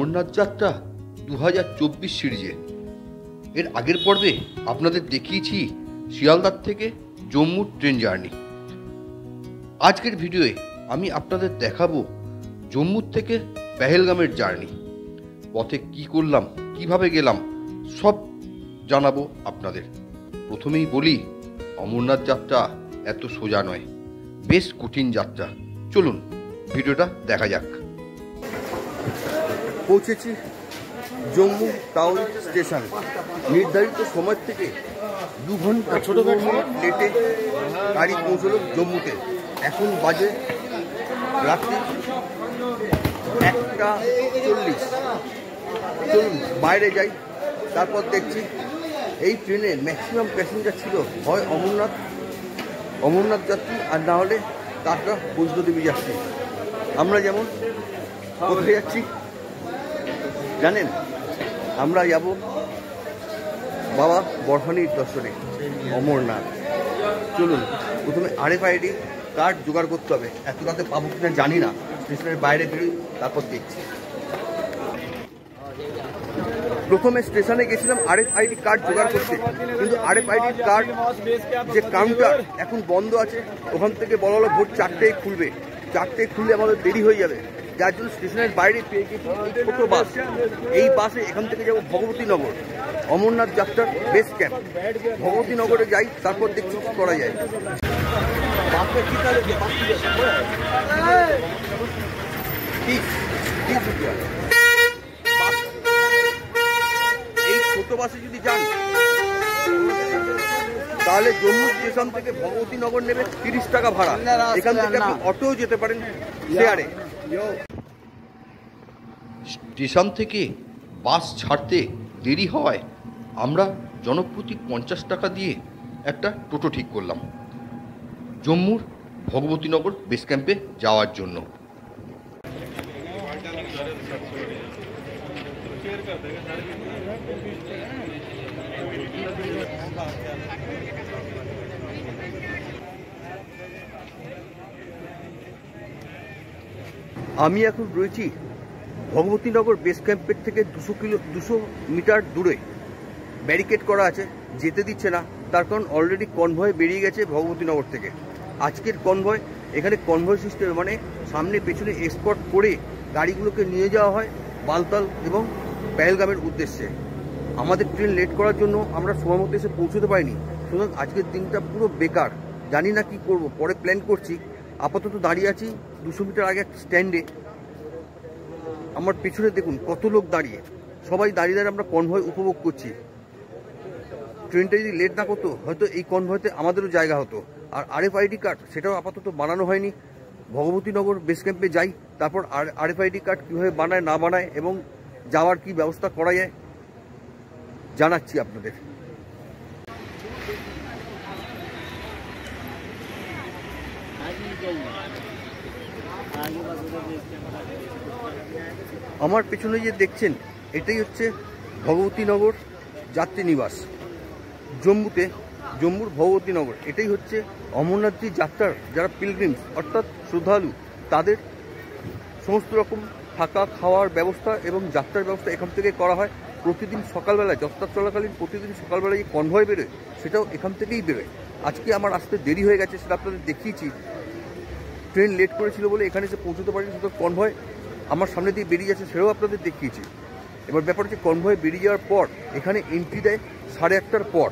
অমরনাথ যাত্রা 2024 সিরিজে এর আগের পর্বে আপনাদের দেখিয়েছি শিয়ালদাহ থেকে জম্মুর ট্রেন জার্নি। আজকের ভিডিওয়ে আমি আপনাদের দেখাবো জম্মুর থেকে পেহেলগামের জার্নি। পথে কি করলাম, কিভাবে গেলাম, সব জানাবো আপনাদের। প্রথমেই বলি, অমরনাথ যাত্রা এত সোজা নয়, বেশ কঠিন যাত্রা। চলুন ভিডিওটা দেখা যাক। পৌঁছেছি জম্মু টাউন স্টেশন। নির্ধারিত সময় থেকে 2 ঘন্টা লেটে গাড়ি পৌঁছলো জম্মুতে। এখন বাজে রাত্রি 1:40। চলুন বাইরে যাই, তারপর দেখছি এই ট্রেনে ম্যাক্সিমাম প্যাসেঞ্জার ছিল হয় অমরনাথ যাত্রী, আর না হলে কাটরা বৈষ্ণোদেবী যাত্রী। আমরা যেমন কোথায় যাচ্ছি জানেন? আমরা যাব বাবা বরফানির দর্শনে, অমরনাথ। চলুন প্রথমে RFID কার্ড জোগাড় করতে হবে। এত রাতে পাবো কিনা জানি না, স্টেশনের বাইরে বেরোই, তারপর দেখছি। প্রথমে স্টেশনে গেছিলাম RFID কার্ড জোগাড় করতে, কিন্তু RFID কার্ড যে কাউন্টার এখন বন্ধ আছে, ওখান থেকে বলা হলো ভোর 4টেয় খুলবে। 4টেয় খুললে আমাদের দেরি হয়ে যাবে, যার জন্য স্টেশনের বাইরে পেয়ে গেছি এই ছোটো বাস। এই বাসে এখান থেকে যাব ভগবতীনগর, অমরনাথ যাত্রার বেস ক্যাম্প। ভগবতীনগরে যাই, তারপর দেখছি কি করা যায়। এই ছোট বাসে যদি যান তাহলে জম্মু স্টেশন থেকে ভগবতীনগর নেবে 30 টাকা ভাড়া। এখান থেকে আপনি অটোও যেতে পারেন শেয়ারে। স্টেশন থেকে বাস ছাড়তে দেরি হওয়ায় আমরা জনপ্রতি 50 টাকা দিয়ে একটা টোটো ঠিক করলাম জম্মুর ভগবতীনগর বেস ক্যাম্পে যাওয়ার জন্য। আমি এখন রয়েছি ভগবতীনগর বেস ক্যাম্পের থেকে 200 মিটার দূরে। ব্যারিকেড করা আছে, যেতে দিচ্ছে না। তার কারণ অলরেডি কনভয় বেরিয়ে গেছে ভগবতীনগর থেকে। আজকের কনভয় এখানে কনভয় সিস্টেমে, মানে সামনে পেছনে এক্সপোর্ট করে গাড়িগুলোকে নিয়ে যাওয়া হয় বালতাল এবং পেহেলগামের উদ্দেশ্যে। আমাদের ট্রেন লেট করার জন্য আমরা সময় মতো এসে পৌঁছতে পারিনি, সুতরাং আজকের দিনটা পুরো বেকার। জানি না কি করব, পরে প্ল্যান করছি। আপাতত দাঁড়িয়ে আছি 200 মিটার আগে একটা স্ট্যান্ডে। আমার পেছনে দেখুন কত লোক দাঁড়িয়ে, সবাই দাঁড়িয়ে দাঁড়িয়ে আমরা কনভয় উপভোগ করছি। ট্রেনটা যদি লেট না করতো, হয়তো এই কনভয়তে আমাদেরও জায়গা হতো। আর RFID কার্ড সেটাও আপাতত বানানো হয়নি। ভগবতীনগর বেস ক্যাম্পে যাই, তারপর RFID কার্ড কীভাবে বানায় না বানায় এবং যাওয়ার কি ব্যবস্থা করা যায় জানাচ্ছি আপনাদের। আমার পেছনে যে দেখছেন, এটাই হচ্ছে ভগবতীনগর যাত্রী নিবাস জম্মুর ভগবতীনগর। এটাই হচ্ছে অমরনাথজি যাত্রার যারা পিলগ্রিমস অর্থাৎ শ্রদ্ধালু, তাদের সমস্ত রকম থাকা খাওয়ার ব্যবস্থা এবং যাত্রার ব্যবস্থা এখান থেকে করা হয়। প্রতিদিন সকালবেলায় যাত্রা চলাকালীন প্রতিদিন সকালবেলায় যে কনভয় বেরোয়, সেটাও এখান থেকেই বেরোয়। আজকে আমার আসতে দেরি হয়ে গেছে, সেটা আপনাদের দেখিয়েছি। ট্রেন লেট করেছিল বলে এখানে এসে পৌঁছতে পারিনি, সুতরাং কনভয় আমার সামনে দিয়ে বেরিয়ে যাচ্ছে, সেটাও আপনাদের দেখিয়েছি। এবার ব্যাপার হচ্ছে, কনভয় বেরিয়ে যাওয়ার পর এখানে এন্ট্রি দেয় 8:30টার পর।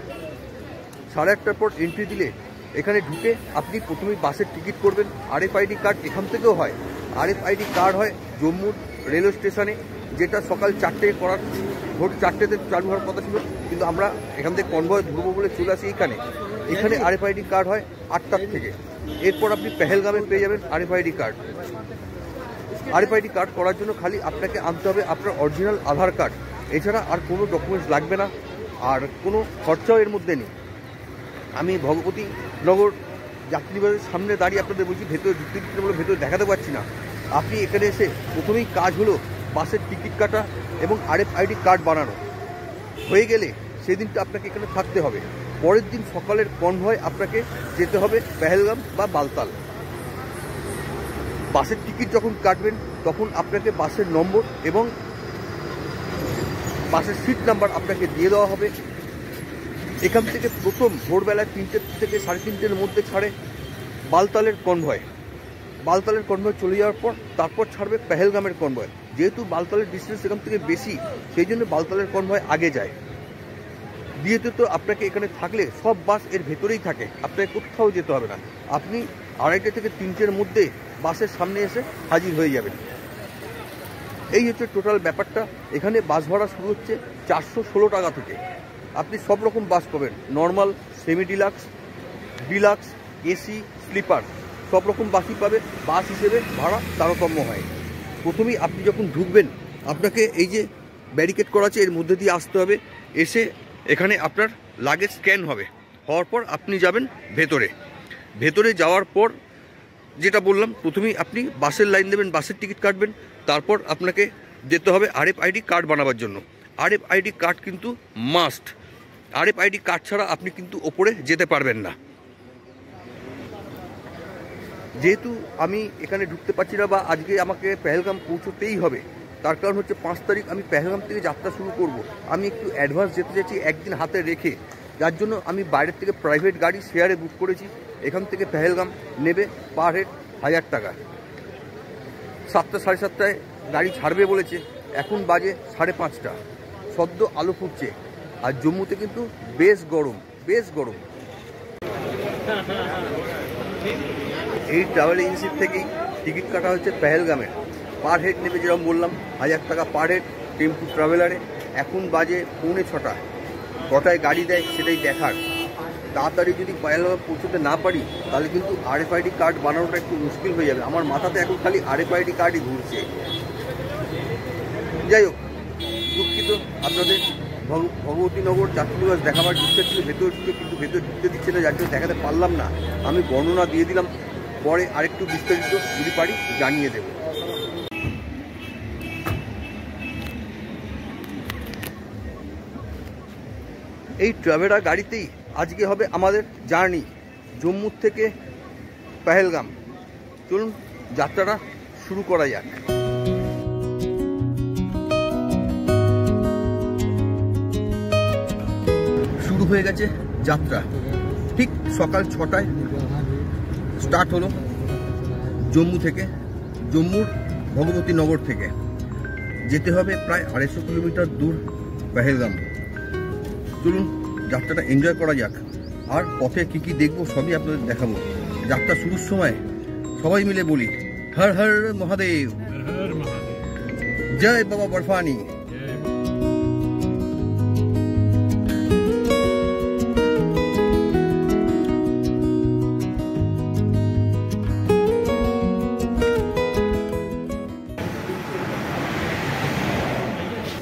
8:30টার পর এন্ট্রি দিলে এখানে ঢুকে আপনি প্রথমেই বাসের টিকিট করবেন। RFID কার্ড এখান থেকেও হয়। RFID কার্ড হয় জম্মুর রেলওয়ে স্টেশনে, যেটা সকাল 4টেয় করার, ভোর 4টেতে চালু হওয়ার কথা ছিল, কিন্তু আমরা এখান থেকে কনভয় ধরবো বলে চলে আসি এখানে। RFID কার্ড হয় 8টার থেকে। এরপর আপনি পেহেলগামে পেয়ে যাবেন RFID কার্ড। RFID কার্ড করার জন্য খালি আপনাকে আনতে হবে আপনার অরিজিনাল আধার কার্ড, এছাড়া আর কোনো ডকুমেন্টস লাগবে না, আর কোনো খরচাও এর মধ্যে নেই। আমি ভগবতীনগর যাত্রীবাসের সামনে দাঁড়িয়ে আপনাদের বলছি, ভেতরে ঢুকতে দিতে বলে ভেতরে দেখাতে পারছি না। আপনি এখানে এসে প্রথমেই কাজ হলো বাসের টিকিট কাটা এবং RFID কার্ড বানানো। হয়ে গেলে সেদিনটা আপনাকে এখানে থাকতে হবে। পরের দিন সকালের কনভয় আপনাকে যেতে হবে পেহেলগাম বা বালতাল। বাসের টিকিট যখন কাটবেন তখন আপনাকে বাসের নম্বর এবং বাসের সিট নাম্বার আপনাকে দিয়ে দেওয়া হবে। এখান থেকে প্রথম ভোরবেলায় 3টে থেকে 3:30-র মধ্যে ছাড়ে বালতালের কনভয়। বালতালের কনভয় চলে যাওয়ার পর তারপর ছাড়বে পেহেলগামের কনভয়। যেহেতু বালতালের ডিস্টেন্স এখান থেকে বেশি, সেই জন্য বালতালের কনভয় আগে যায়। দ্বিতীয়ত আপনাকে এখানে থাকলে সব বাস এর ভেতরেই থাকে, আপনাকে কোথাও যেতে হবে না। আপনি 2:30 থেকে 3টের মধ্যে বাসের সামনে এসে হাজির হয়ে যাবেন। এই হচ্ছে টোটাল ব্যাপারটা। এখানে বাস ভাড়া শুরু হচ্ছে 416 টাকা থেকে। আপনি সব রকম বাস পাবেন, normal, semi deluxe, deluxe, AC, sleeper, সব রকম বাসই পাবে। বাস হিসেবে ভাড়া তারতম্য হয়। প্রথমেই আপনি যখন ঢুকবেন আপনাকে এই যে ব্যারিকেড করা আছে এর মধ্যে দিয়ে আসতে হবে। এসে এখানে আপনার লাগেজ স্ক্যান হবে, হওয়ার পর আপনি যাবেন ভেতরে। ভেতরে যাওয়ার পর যেটা বললাম, প্রথমেই আপনি বাসের লাইন দেবেন, বাসের টিকিট কাটবেন। তারপর আপনাকে যেতে হবে RFID কার্ড বানাবার জন্য। RFID কার্ড কিন্তু মাস্ট। RFID কার্ড ছাড়া আপনি কিন্তু ওপরে যেতে পারবেন না। যেহেতু আমি এখানে ঢুকতে পারছি না বা আজকে আমাকে পেহেলগাম পৌঁছতেই হবে, তার কারণ হচ্ছে 5 তারিখ আমি পেহেলগাম থেকে যাত্রা শুরু করব। আমি একটু অ্যাডভান্স যেতে চাইছি একদিন হাতে রেখে, যার জন্য আমি বাইরের থেকে প্রাইভেট গাড়ি শেয়ারে বুক করেছি। এখান থেকে পেহেলগাম নেবে পার হেড 1000 টাকা। 7টা 7:30টায় গাড়ি ছাড়বে বলেছে, এখন বাজে 5:30টা, সদ্য আলো ফুটছে। আর জম্মুতে কিন্তু বেশ গরম, বেশ গরম। এই ট্রাভেল এজেন্সির থেকেই টিকিট কাটা হচ্ছে পেহেলগামের। পার হেড নেবে যেরকম বললাম 1000 টাকা পার হেড টেম্পু ট্রাভেলারে। এখন বাজে 5:45, কটায় গাড়ি দেয় সেটাই দেখার। তাড়াতাড়ি যদি পেহেলগামে পৌঁছতে না পারি তাহলে কিন্তু RFID কার্ড বানানোটা একটু মুশকিল হয়ে যাবে। আমার মাথাতে এখন খালি RFID কার্ডই ঘুরছে। যাই হোক, দুঃখিত, আপনাদের ভগবতীনগর যাত্রীবাস দেখাবার ইচ্ছা ছিল ভেতর ঢুকে, কিন্তু ভেতর ঢুকতে দিচ্ছে না, যার জন্য দেখাতে পারলাম না। আমি বর্ণনা দিয়ে দিলাম, পরে আরেকটু বিস্তারিত যদি পারি জানিয়ে দেব। এই ট্রাভেলার গাড়িতেই আজকে হবে আমাদের জার্নি জম্মু থেকে পেহেলগাম। চলুন যাত্রাটা শুরু করা যাক। শুরু হয়ে গেছে যাত্রা। ঠিক সকাল 6টায় স্টার্ট হলো জম্মু থেকে, জম্মুর ভগবতীনগর থেকে। যেতে হবে প্রায় 250 কিলোমিটার দূর পেহেলগাম। চলুন যাত্রাটা এনজয় করা যাক। আর পথে কি কি দেখবো সবই আপনাদের দেখাবো। যাত্রা শুরুর সময় সবাই মিলে বলি হর হর মহাদেব, জয় বাবা বরফানি।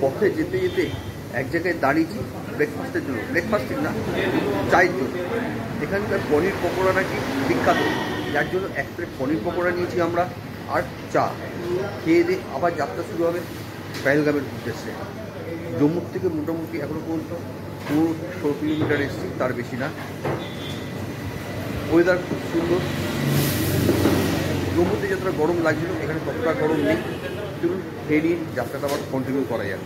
পথে যেতে যেতে এক জায়গায় দাঁড়িয়েছি ব্রেকফাস্টের জন্য। ব্রেকফাস্ট না, চায়ের জন্য। এখানকার পনির পকোড়া নাকি বিখ্যাত, যার জন্য 1 প্লেট পনির পকোড়া নিয়েছি আমরা, আর চা খেয়ে দিয়ে আবার যাত্রা শুরু হবে পেহেলগামের উদ্দেশ্যে। জম্মু থেকে মোটামুটি এখনো পর্যন্ত 16 কিলোমিটার এসেছি, তার বেশি না। ওয়েদার খুব সুন্দর। জম্মুতে যতটা গরম লাগছিল এখানে ততটা গরম নেই। চলুন খেয়ে নিয়ে যাত্রাটা আবার কন্টিনিউ করা যাক।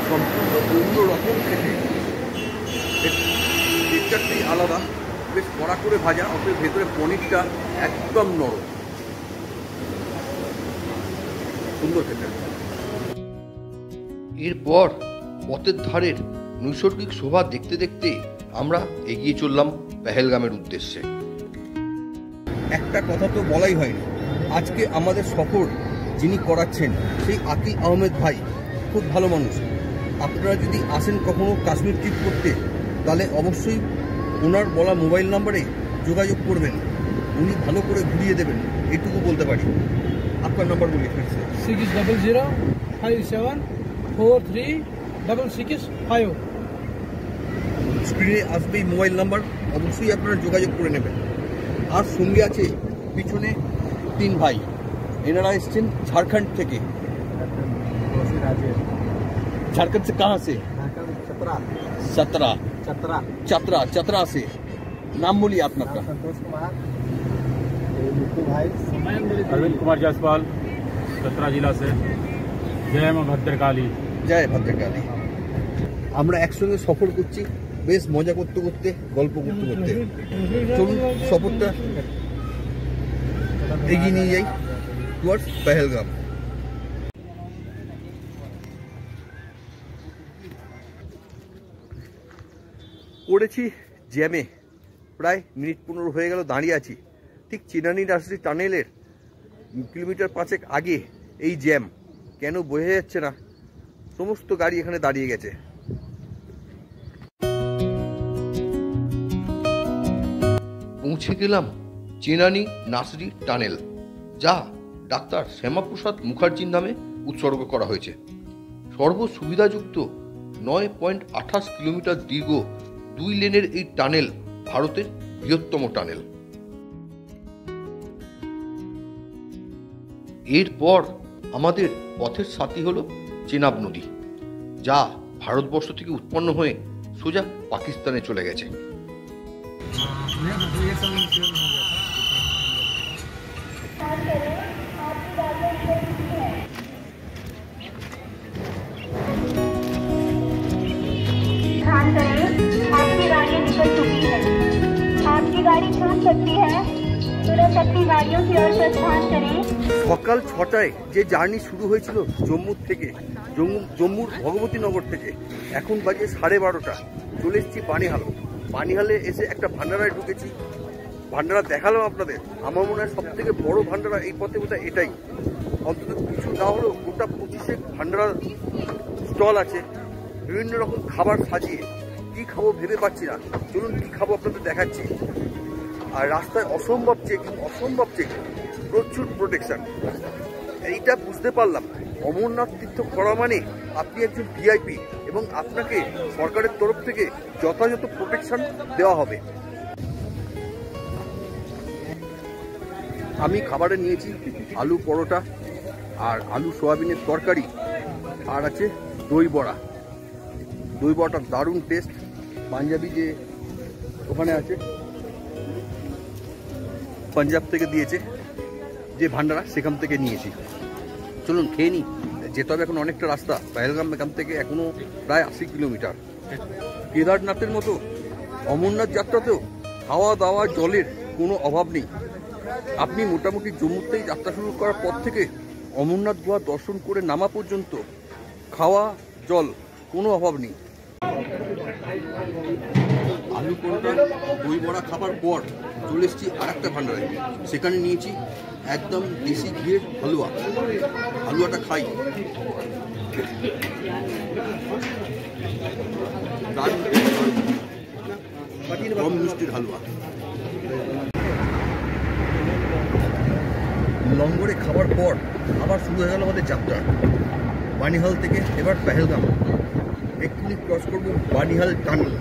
সম্পূর্ণ অন্য রকম খেতে, টেক্সচারটাই আলাদা, বেশ কড়া করে ভাজা, অথচ ভেতরে পনিরটা একদম নরম, সুন্দর খেতে। এরপর পথের ধারের নৈসর্গিক শোভা দেখতে দেখতে আমরা এগিয়ে চললাম পেহেলগামের উদ্দেশ্যে। একটা কথা তো বলাই হয়নি, আজকে আমাদের সফর যিনি করাচ্ছেন সেই আকিল আহমেদ ভাই খুব ভালো মানুষ। আপনারা যদি আসেন কখনো কাশ্মীর ট্রিপ করতে, তাহলে অবশ্যই ওনার বলা মোবাইল নাম্বারে যোগাযোগ করবেন, উনি ভালো করে ঘুরিয়ে দেবেন, এটুকু বলতে পারি। আপনার নাম্বার বলি ফিরছে 6005743665। স্ক্রিনে আসবে এই মোবাইল নাম্বার, অবশ্যই আপনারা যোগাযোগ করে নেবেন। আর সঙ্গে আছে পিছনে 3 ভাই, এনারা এসছেন ঝাড়খণ্ড থেকে। झारखंड से कहाँ से? चतरा से। नाम बोलिए अपना का। संतोष कुमार, बिट्टू भाई, अरविंद कुमार जायसवाल, चतरा जिला से। जय मां भद्रकाली। জয় ভদ্রকালী। আমরা একসঙ্গে সফর করছি, বেশ মজা করতে করতে, গল্প করতে করতে। চলুন সফরটা এগিয়ে নিয়ে যাই টুয়ার্ডস পেহেলগাম। পড়েছি জ্যামে, প্রায় মিনিট 15 হয়ে গেল দাঁড়িয়ে আছি। ঠিক চিনানি নার্সারি টানেলের কিলোমিটার 5 আগে এই জ্যাম, কেন বোঝা যাচ্ছে না। সমস্ত গাড়ি এখানে দাঁড়িয়ে গেছে। পৌঁছে গেলাম চেনানি নার্সারি টানেল, যা ডাক্তার শ্যামাপ্রসাদ মুখার্জির নামে উৎসর্গ করা হয়েছে। সর্বসুবিধাযুক্ত 9.28 কিলোমিটার দীর্ঘ 2 লেনের এই টানেল ভারতের বৃহত্তম টানেল। এরপর আমাদের পথের সাথী হলো চেনাব নদী, যা ভারতবর্ষ থেকে উৎপন্ন হয়ে সোজা পাকিস্তানে চলে গেছে। आपकी गाड़ी निकल चुकी है, आपकी गाड़ी छूट सकती है, तुरंत अपनी गाड़ियों की ओर प्रस्थान करें। সকাল 6টায় যে জার্নি শুরু হয়েছিল জম্মু থেকে, জম্মুর ভগবতীনগর থেকে, এখন বাজে 12:30। চলে এসেছি বানিহাল। বানিহালে এসে একটা ভান্ডারায় ঢুকেছি। ভান্ডারা দেখালাম আপনাদের। আমার মনে হয় সব থেকে বড় ভান্ডারা এই পথে বোধহয় এটাই, অন্তত কিছু না হলেও গোটা 25 ভান্ডারা স্টল আছে, বিভিন্ন রকম খাবার সাজিয়ে। কি খাবো ভেবে পাচ্ছি না, চলুন কি খাবো আপনাদের দেখাচ্ছি। আর রাস্তায় অসম্ভব চেকিং, প্রচুর প্রোটেকশন। এইটা বুঝতে পারলাম, অমরনাথ তীর্থ করা মানে আপনি একজন ভিআইপি এবং আপনাকে সরকারের তরফ থেকে যথাযথ প্রোটেকশন দেওয়া হবে। আমি খাবারে নিয়েছি আলু পরোটা আর আলু সোয়াবিনের তরকারি, আর আছে দই বড়া। দই বড়াটা দারুণ টেস্ট। পাঞ্জাবি যে ওখানে আছে, পাঞ্জাব থেকে দিয়েছে যে ভান্ডারা, সেখান থেকে নিয়েছি। চলুন খেয়ে নিই। যেতে হবে এখন অনেকটা রাস্তা। পেহেলগাম এখান থেকে এখনো প্রায় 80 কিলোমিটার। কেদারনাথের মতো অমরনাথ যাত্রাতেও খাওয়া দাওয়া জলের কোনো অভাব নেই। আপনি মোটামুটি জম্মুতেই যাত্রা শুরু করার পর থেকে অমরনাথ গুহা দর্শন করে নামা পর্যন্ত খাওয়া জল কোনো অভাব নেই। আলু পরোটা দই বড়া খাবার পর চলে এসেছি আর একটা ভান্ডারে। সেখানে নিয়েছি একদম দেশি ঘিয়ের হালুয়া। হালুয়াটা খাই, কম মিষ্টির হালুয়া। লঙ্গরে খাবার পর আবার শুরু হয়ে গেল আমাদের যাত্রা। বানিহাল থেকে এবার পেহেলগাম। এক্ষুনি ক্রস করব বানিহাল টানেল।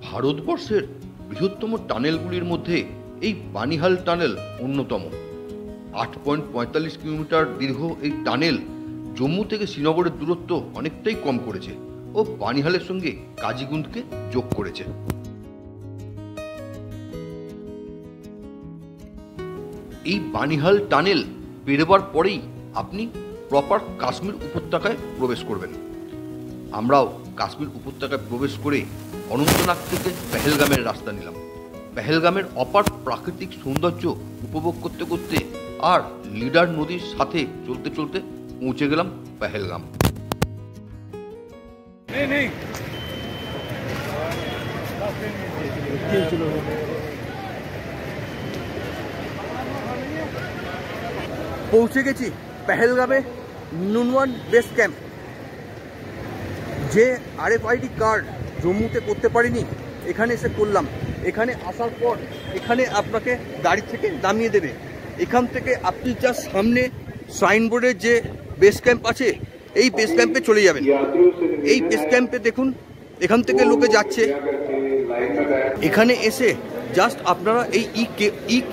ভারতবর্ষের বৃহত্তম টানেলগুলির মধ্যে এই বানিহাল টানেল অন্যতম। 8.45 কিলোমিটার দীর্ঘ এই টানেল জম্মু থেকে শ্রীনগরের দূরত্ব অনেকটাই কম করেছে ও বানিহালের সঙ্গে কাজিগুন্ডকে যোগ করেছে। এই বানিহাল টানেল পেরোবার পরেই আপনি প্রপার কাশ্মীর উপত্যকায় প্রবেশ করবেন। আমরাও কাশ্মীর উপত্যকায় প্রবেশ করে অনন্তনাগ থেকে পেহেলগামের রাস্তা নিলাম। পেহেলগামের অপার প্রাকৃতিক সৌন্দর্য উপভোগ করতে করতে আর লিডার নদীর সাথে চলতে চলতে পৌঁছে গেলাম পেহেলগাম। পৌঁছে গেছি পেহেলগামে নুনওয়ান বেস ক্যাম্প। যে RFID কার্ড জম্মুতে করতে পারিনি, এখানে এসে করলাম। এখানে আসার পর এখানে আপনাকে গাড়ি থেকে নামিয়ে দেবে। এখান থেকে আপনি জাস্ট সামনে সাইনবোর্ডের যে বেস ক্যাম্প আছে, এই বেস ক্যাম্পে চলে যাবেন। এই বেস ক্যাম্পে দেখুন এখান থেকে লোকে যাচ্ছে। এখানে এসে জাস্ট আপনারা এই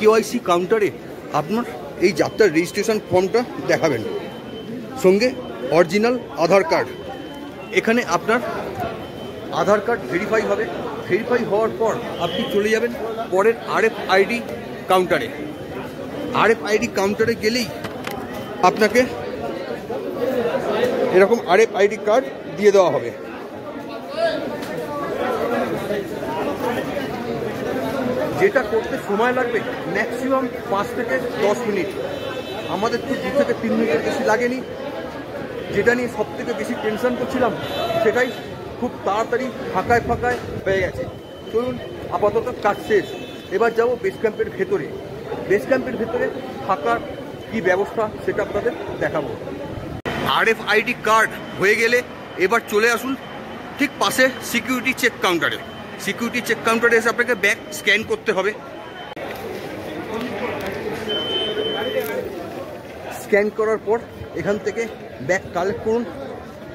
KYC কাউন্টারে আপনার এই যাত্রার রেজিস্ট্রেশন ফর্মটা দেখাবেন, সঙ্গে অরিজিনাল আধার কার্ড। এখানে আপনার আধার কার্ড ভেরিফাই হবে, ভেরিফাই হওয়ার পর আপনি চলে যাবেন পরের RFID কাউন্টারে। RFID কাউন্টারে গেলেই আপনাকে এরকম RFID কার্ড দিয়ে দেওয়া হবে। যেটা করতে সময় লাগবে ম্যাক্সিমাম 5 থেকে 10 মিনিট, আমাদের তো 2 থেকে 3 মিনিটের বেশি লাগেনি। যেটা নিয়ে সব থেকে বেশি টেনশন করছিলাম সেটাই খুব তাড়াতাড়ি ফাঁকায় ফাঁকায় পেয়ে গেছে। চলুন, আপাতত কাজ শেষ, এবার যাব বেস ক্যাম্পের ভেতরে। বেস ক্যাম্পের ভেতরে থাকার কি ব্যবস্থা সেটা আপনাদের দেখাবো। RFID কার্ড হয়ে গেলে এবার চলে আসুন ঠিক পাশে সিকিউরিটি চেক কাউন্টারে। সিকিউরিটি চেক কাউন্টারে এসে আপনাকে ব্যাগ স্ক্যান করতে হবে। স্ক্যান করার পর এখান থেকে ব্যাগ কালেক্ট করুন,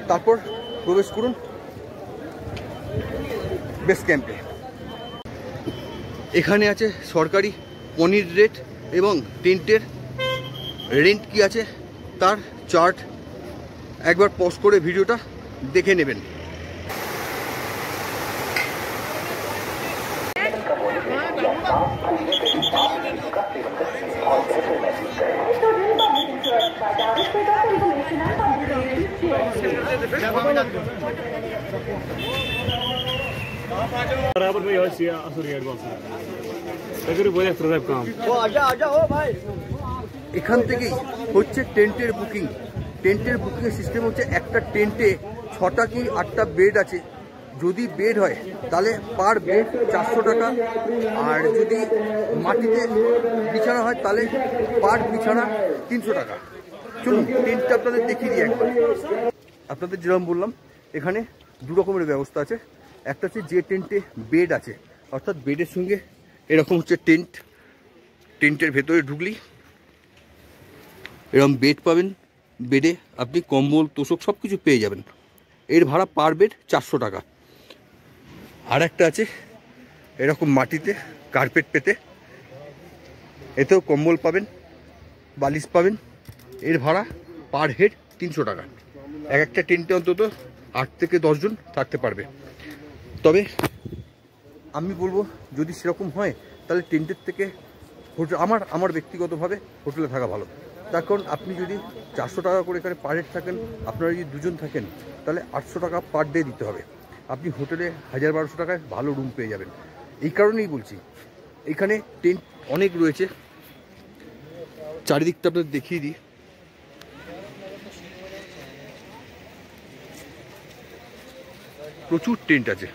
তারপর প্রবেশ করুন বেস ক্যাম্পে। এখানে আছে সরকারি পনির রেট এবং টেন্টের রেন্ট কি আছে তার চার্ট। একবার পজ করে ভিডিওটা দেখে নেবেন। बराबर में यही असुरी एडवांस तकरीबन बोले प्रताप काम ओ आजा ओ भाई। এখান থেকেই হচ্ছে টেন্টের বুকিং। টেন্টের বুকিংয়ের সিস্টেম হচ্ছে একটা টেন্টে 6টা কি 8টা বেড আছে। যদি বেড হয় তাহলে পার বেড 400 টাকা, আর যদি মাটিতে বিছানা হয় তাহলে পার বিছানা 300 টাকা। চলুন টেন্টটা আপনাদের দেখিয়ে দিই একবার। আপনাদের যেরকম বললাম এখানে 2 রকমের ব্যবস্থা আছে। একটা হচ্ছে যে টেন্টে বেড আছে, অর্থাৎ বেডের সঙ্গে এরকম হচ্ছে টেন্ট। টেন্টের ভেতরে ঢুকলি এরকম বেড পাবেন, বেডে আপনি কম্বল তোষক সব কিছু পেয়ে যাবেন। এর ভাড়া পার বেড 400 টাকা। আর একটা আছে এরকম মাটিতে কার্পেট পেতে, এতেও কম্বল পাবেন, বালিশ পাবেন। এর ভাড়া পার হেড 300 টাকা। এক একটা টেন্টে অন্তত 8 থেকে 10 জন থাকতে পারবে। তবে আমি বলবো যদি সেরকম হয় তাহলে টেন্টের থেকে হোটেল, আমার ব্যক্তিগতভাবে হোটেলে থাকা ভালো। তার কারণ আপনি যদি 400 টাকা করে এখানে পার হেড থাকেন, আপনারা যদি 2 জন থাকেন তাহলে 800 টাকা পার ডে দিতে হবে। আপনি হোটেলে 1000-1200 টাকায় ভালো রুম পেয়ে যাবেন। এই কারণেই বলছি এখানে টেন্ট অনেক রয়েছে। চারিদিকটা আপনাদের দেখিয়ে দিই। প্রচুর টেন্ট আছে।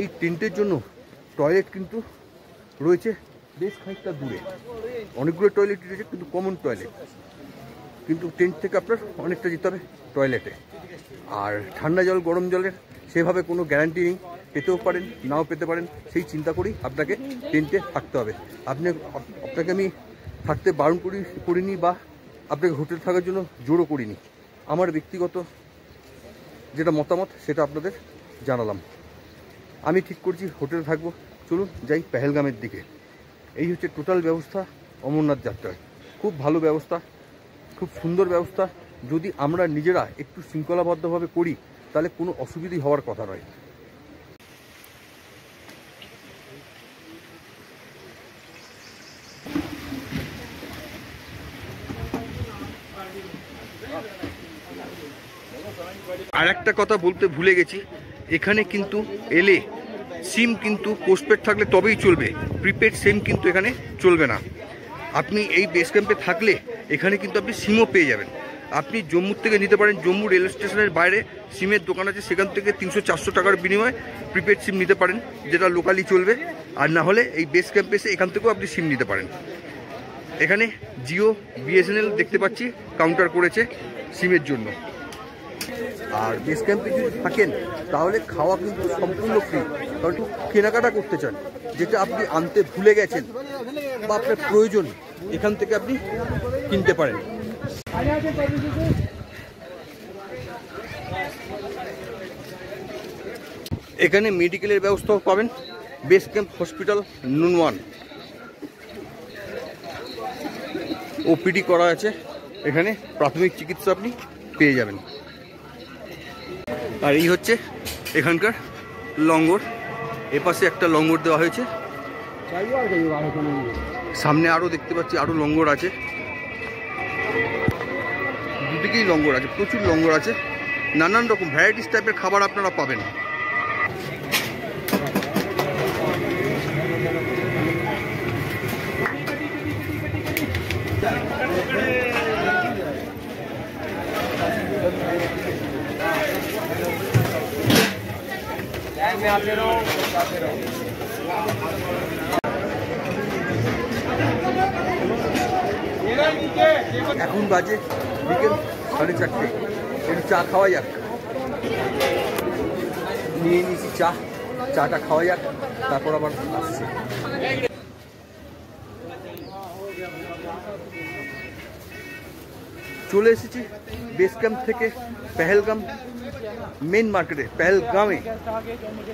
এই টেন্টের জন্য টয়লেট কিন্তু রয়েছে বেশ খানিকটা দূরে। অনেকগুলো টয়লেট রয়েছে কিন্তু কমন টয়লেট, কিন্তু টেন্ট থেকে আপনার অনেকটা যেতে হবে টয়লেটে। আর ঠান্ডা জল গরম জলের সেভাবে কোনো গ্যারান্টি নেই, পেতেও পারেন নাও পেতে পারেন। সেই চিন্তা করেই আপনাকে টেন্টে থাকতে হবে। আপনাকে আমি থাকতে বারণ করিনি বা আপনাকে হোটেল থাকার জন্য জোরও করিনি। আমার ব্যক্তিগত যেটা মতামত সেটা আপনাদের জানালাম। আমি ঠিক করছি হোটেলে থাকবো। চলুন যাই পেহেলগামের দিকে। এই হচ্ছে টোটাল ব্যবস্থা অমরনাথ যাত্রার। খুব ভালো ব্যবস্থা, খুব সুন্দর ব্যবস্থা। যদি আমরা নিজেরা একটু শৃঙ্খলাবদ্ধভাবে করি তাহলে কোনো অসুবিধা হওয়ার কথা নয়। আর একটা কথা বলতে ভুলে গেছি, এখানে কিন্তু এলে সিম কিন্তু পোস্টপেড থাকলে তবেই চলবে, প্রিপেড সিম কিন্তু এখানে চলবে না। আপনি এই বেস ক্যাম্পে থাকলে এখানে কিন্তু আপনি সিমও পেয়ে যাবেন। আপনি জম্মুর থেকে নিতে পারেন, জম্মু রেল স্টেশনের বাইরে সিমের দোকান আছে, সেখান থেকে 300-400 টাকার বিনিময়ে প্রিপেড সিম নিতে পারেন, যেটা লোকালি চলবে। আর না হলে এই বেস ক্যাম্পে এসে এখান থেকেও আপনি সিম নিতে পারেন। এখানে জিও BSNL দেখতে পাচ্ছি কাউন্টার করেছে সিমের জন্য। আর বেস ক্যাম্পে যদি থাকেন তাহলে খাওয়া কিন্তু সম্পূর্ণ ফ্রি। কারণ একটু কেনাকাটা করতে চান, যেটা আপনি আনতে ভুলে গেছেন বা আপনার প্রয়োজন, এখান থেকে আপনি কিনতে পারেন। এখানে মেডিকেলের ব্যবস্থাও পাবেন, বেস ক্যাম্প হসপিটাল নুনওয়ান। ওপিডি করা আছে, এখানে প্রাথমিক চিকিৎসা আপনি পেয়ে যাবেন। আর এই হচ্ছে এখানকার লঙ্গর, এপাশে একটা লঙ্গর দেওয়া হয়েছে, সামনে আরও দেখতে পাচ্ছি আরও লঙ্গর আছে, দুদিকেই লঙ্গর আছে, প্রচুর লঙ্গর আছে, নানান রকম ভ্যারাইটিস টাইপের খাবার আপনারা পাবেন। এখন বাজে বিকেল 4:30, একটু চা খাওয়া যাক। নিয়ে নিয়েছি চাটা খাওয়া যাক, তারপর আবার আসছি। চলে এসেছি বেস ক্যাম্প থেকে পেহেলগাম মেন মার্কেটে,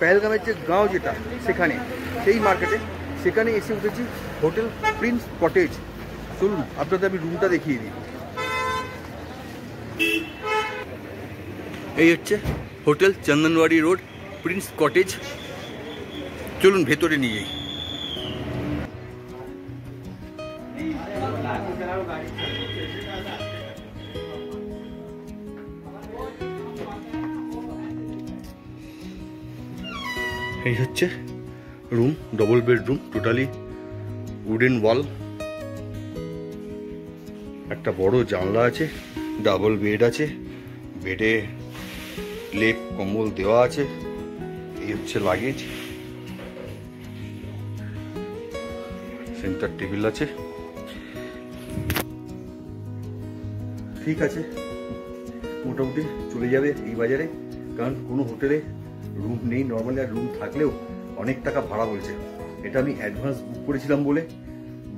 পেহেলগামের যে গাঁও যেটা সেখানে, সেই মার্কেটে, সেখানে এসে উঠেছি হোটেল প্রিন্স কটেজ। চলুন আপনাদের আমি রুমটা দেখিয়ে দিই। এই হচ্ছে hotel Chandanwari road prince cottage. চলুন ভেতরে নিয়ে যাই। এই হচ্ছে room, double bedroom, totally wooden wall, একটা বড় জানলা আছে, ডাবল বেড আছে, বেডে লেপ কম্বল দেওয়া আছে। এই হচ্ছে লাগেজ, সেন্টার টেবিল আছে। ঠিক আছে, মোটামুটি চলে যাবে এই বাজারে, কারণ কোনো হোটেলে রুম নেই। নর্মালি আর রুম থাকলেও অনেক টাকা ভাড়া বলছে। এটা আমি অ্যাডভান্স বুক করেছিলাম বলে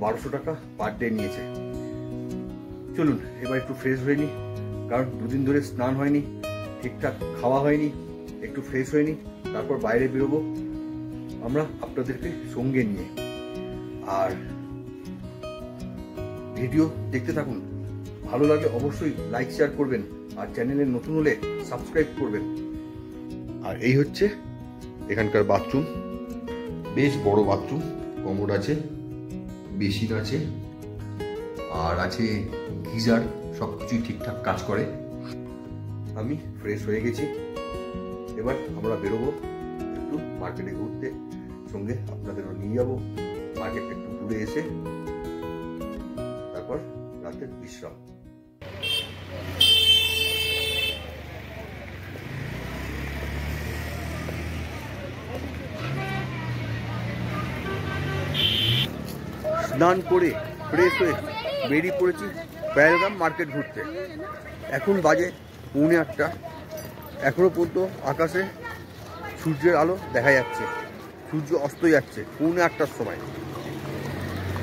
1200 টাকা পার ডে নিয়েছে। চলুন এবার একটু ফ্রেশ হয়ে নিই, কারণ দুদিন ধরে স্নান হয়নি, ঠিকঠাক খাওয়া হয়নি, একটু ফ্রেশ হয়নি, তারপর বাইরে বেরোবো আমরা আপনাদেরকে সঙ্গে নিয়ে। আর ভিডিও দেখতে থাকুন, ভালো লাগলে অবশ্যই লাইক শেয়ার করবেন, আর চ্যানেলে নতুন হলে সাবস্ক্রাইব করবেন। আর এই হচ্ছে এখানকার বাথরুম, বেশ বড় বাথরুম, কমোড আছে, বেসিন আছে, আর আছে গিজার, সবকিছুই ঠিকঠাক কাজ করে। আমি ফ্রেশ হয়ে গেছি, এবার আমরা বেরোবো একটু মার্কেটে ঘুরতে, সঙ্গে আপনাদেরও নিয়ে যাবো। মার্কেটটা একটু ঘুরে এসে তারপর রাতের বিশ্রাম। স্নান করে ফ্রেশ হয়ে বেরিয়ে পড়েছি পেহেলগাম মার্কেট ঘুরতে। এখন বাজে 8:45, এখনো পর্যন্ত আকাশে সূর্যের আলো দেখা যাচ্ছে, সূর্য অস্ত যাচ্ছে 8:45টার সময়।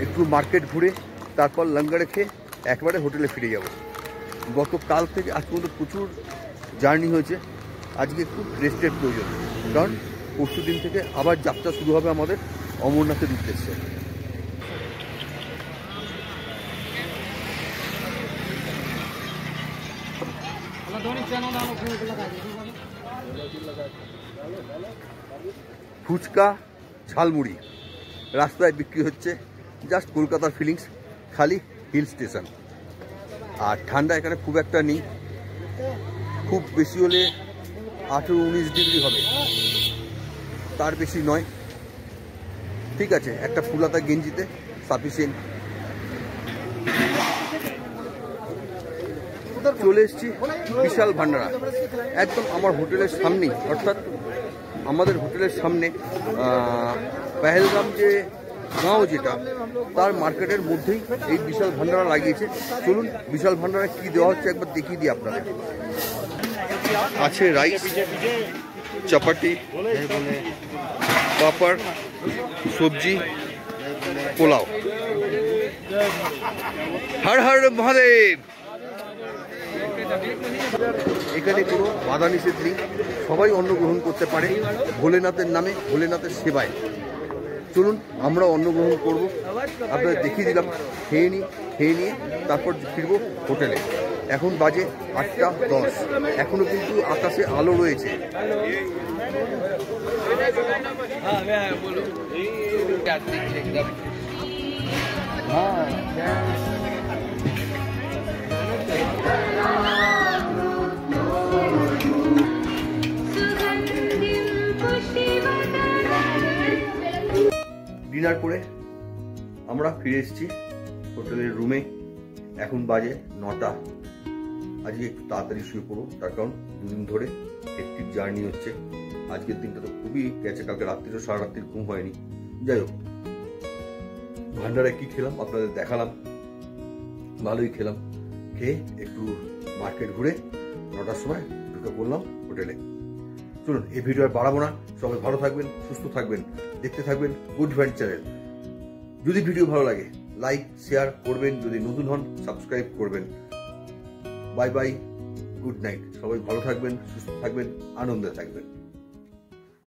একটু মার্কেট ঘুরে তারপর লঙ্গারে খেয়ে একবারে হোটেলে ফিরে যাব। গতকাল থেকে আজ পর্যন্ত প্রচুর জার্নি হয়েছে, আজকে একটু রেস্টের প্রয়োজন, কারণ পরশু দিন থেকে আবার যাত্রা শুরু হবে আমাদের অমরনাথের উদ্দেশ্যে। ফুচকা, ঝালমুড়ি রাস্তায় বিক্রি হচ্ছে, জাস্ট কলকাতার ফিলিংস, খালি হিল স্টেশন। আর ঠান্ডা এখানে খুব একটা নেই, খুব বেশি হলে 18-19 ডিগ্রি হবে, তার বেশি নয়। ঠিক আছে, একটা ফুলাতা গেঞ্জিতে সাফিসিয়েন্ট। চলে এসেছি বিশাল ভান্ডারা, একদম আমার হোটেলের সামনেই, অর্থাৎ আমাদের হোটেলের সামনে পেহেলগাম যে গাঁও যেটা, তার মার্কেটের মধ্যেই এই বিশাল ভান্ডারা লাগিয়েছে। চলুন বিশাল ভান্ডারা কি দেওয়া হচ্ছে একবার দেখিয়ে দিই আপনাদের। আছে রাইস, চাপাটি, পাপড়, সবজি, পোলাও। হর হর মহাদেব। এখানে কোনো বাধা নিষেধ নেই, সবাই অন্ন গ্রহণ করতে পারে ভোলেনাথের নামে, ভোলেনাথের সেবায়। চলুন আমরা অন্ন গ্রহণ করবো, আপনাদের দেখিয়ে দিলাম। খেয়ে নিয়ে তারপর ফিরবো হোটেলে। এখন বাজে 8:10, এখনো কিন্তু আকাশে আলো রয়েছে। ডিনার করে আমরা ফিরে এসেছি হোটেলের রুমে। এখন বাজে 9টা। আজকে একটু তাড়াতাড়ি শুয়ে পড়বো, তার কারণ দুদিন ধরে হেক্টিক জার্নি হচ্ছে। আজকের দিনটা তো খুবই গেছে, কালকে রাত্রিরও সারা রাত্রির ঘুম হয়নি। যাই হোক, ভান্ডারে কি খেলাম আপনাদের দেখালাম, ভালোই খেলাম। খেয়ে একটু মার্কেট ঘুরে 9টার সময় ঢুকে পড়লাম হোটেলে। চলুন এই ভিডিও আর বাড়াবো না, সবাই ভালো থাকবেন, সুস্থ থাকবেন, দেখতে থাকবেন গুড ভাইব চ্যানেল। যদি ভিডিও ভালো লাগে লাইক শেয়ার করবেন, যদি নতুন হন সাবস্ক্রাইব করবেন। Bye bye, good night. সবাই ভালো থাকবেন, সুস্থ থাকবেন, আনন্দে থাকবেন।